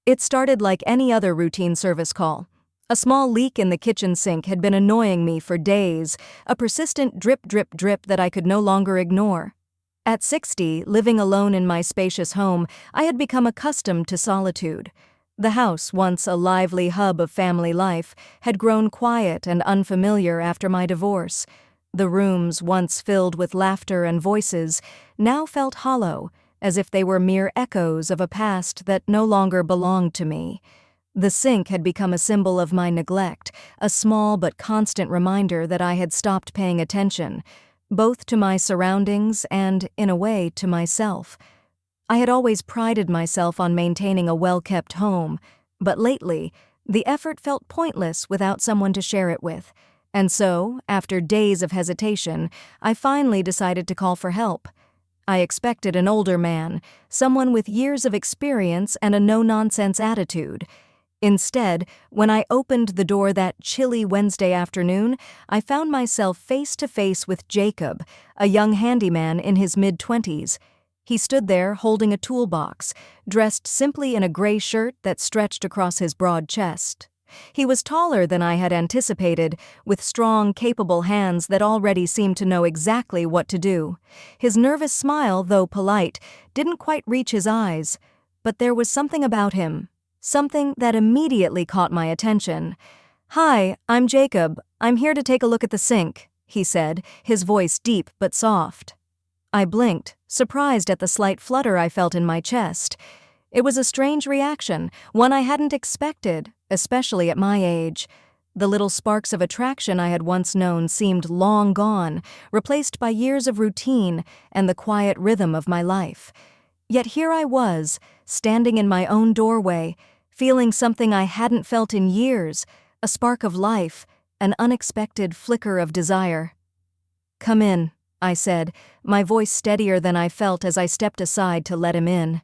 It started like any other routine service call. A small leak in the kitchen sink had been annoying me for days, a persistent drip, drip, drip that I could no longer ignore. At 60, living alone in my spacious home, I had become accustomed to solitude. The house, once a lively hub of family life, had grown quiet and unfamiliar after my divorce. The rooms, once filled with laughter and voices, now felt hollow, as if they were mere echoes of a past that no longer belonged to me. The sink had become a symbol of my neglect, a small but constant reminder that I had stopped paying attention, both to my surroundings and, in a way, to myself. I had always prided myself on maintaining a well-kept home, but lately, the effort felt pointless without someone to share it with. And so, after days of hesitation, I finally decided to call for help. I expected an older man, someone with years of experience and a no-nonsense attitude. Instead, when I opened the door that chilly Wednesday afternoon, I found myself face to face with Jacob, a young handyman in his mid-20s. He stood there holding a toolbox, dressed simply in a gray shirt that stretched across his broad chest. He was taller than I had anticipated, with strong, capable hands that already seemed to know exactly what to do. His nervous smile, though polite, didn't quite reach his eyes, but there was something about him, something that immediately caught my attention. "Hi, I'm Jacob. I'm here to take a look at the sink," he said, his voice deep but soft. I blinked, surprised at the slight flutter I felt in my chest. It was a strange reaction, one I hadn't expected, especially at my age. The little sparks of attraction I had once known seemed long gone, replaced by years of routine and the quiet rhythm of my life. Yet here I was, standing in my own doorway, feeling something I hadn't felt in years, a spark of life, an unexpected flicker of desire. "Come in," I said, my voice steadier than I felt as I stepped aside to let him in.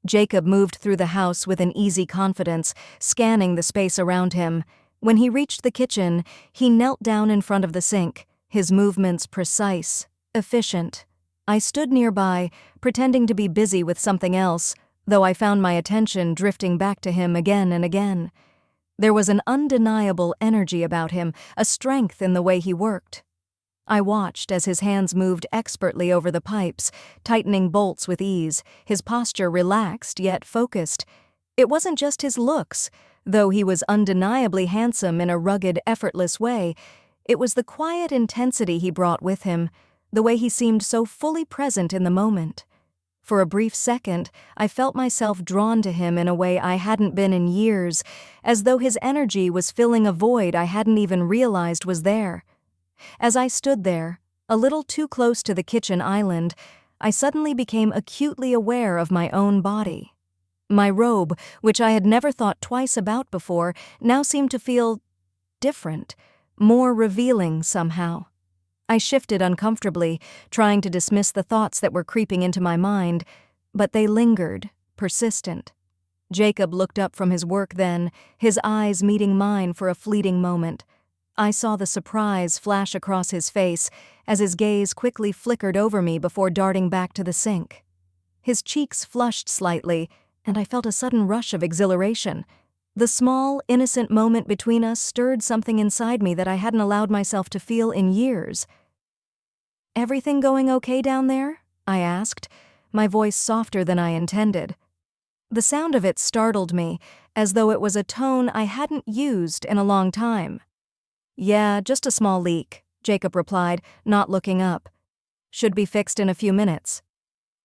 Jacob moved through the house with an easy confidence, scanning the space around him. When he reached the kitchen, he knelt down in front of the sink, his movements precise, efficient. I stood nearby, pretending to be busy with something else, though I found my attention drifting back to him again and again. There was an undeniable energy about him, a strength in the way he worked. I watched as his hands moved expertly over the pipes, tightening bolts with ease, his posture relaxed yet focused. It wasn't just his looks, though he was undeniably handsome in a rugged, effortless way. It was the quiet intensity he brought with him, the way he seemed so fully present in the moment. For a brief second, I felt myself drawn to him in a way I hadn't been in years, as though his energy was filling a void I hadn't even realized was there. As I stood there, a little too close to the kitchen island, I suddenly became acutely aware of my own body. My robe, which I had never thought twice about before, now seemed to feel different, more revealing somehow. I shifted uncomfortably, trying to dismiss the thoughts that were creeping into my mind, but they lingered, persistent. Jacob looked up from his work then, his eyes meeting mine for a fleeting moment. I saw the surprise flash across his face as his gaze quickly flickered over me before darting back to the sink. His cheeks flushed slightly, and I felt a sudden rush of exhilaration. The small, innocent moment between us stirred something inside me that I hadn't allowed myself to feel in years. "Everything going okay down there?" I asked, my voice softer than I intended. The sound of it startled me, as though it was a tone I hadn't used in a long time. "Yeah, just a small leak," Jacob replied, not looking up. "Should be fixed in a few minutes."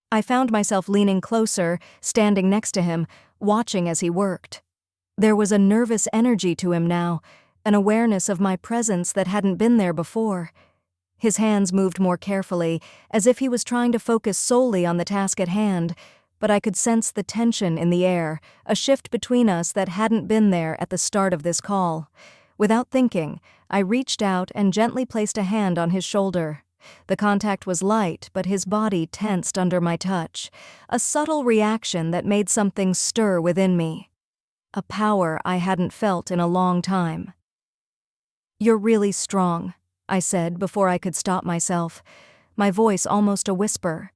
I found myself leaning closer, standing next to him, watching as he worked. There was a nervous energy to him now, an awareness of my presence that hadn't been there before. His hands moved more carefully, as if he was trying to focus solely on the task at hand, but I could sense the tension in the air, a shift between us that hadn't been there at the start of this call. Without thinking, I reached out and gently placed a hand on his shoulder. The contact was light, but his body tensed under my touch, a subtle reaction that made something stir within me. A power I hadn't felt in a long time. "You're really strong," I said before I could stop myself, my voice almost a whisper.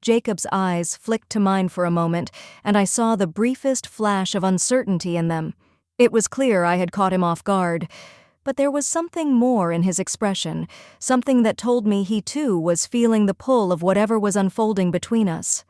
Jacob's eyes flicked to mine for a moment, and I saw the briefest flash of uncertainty in them. It was clear I had caught him off guard, but there was something more in his expression, something that told me he too was feeling the pull of whatever was unfolding between us.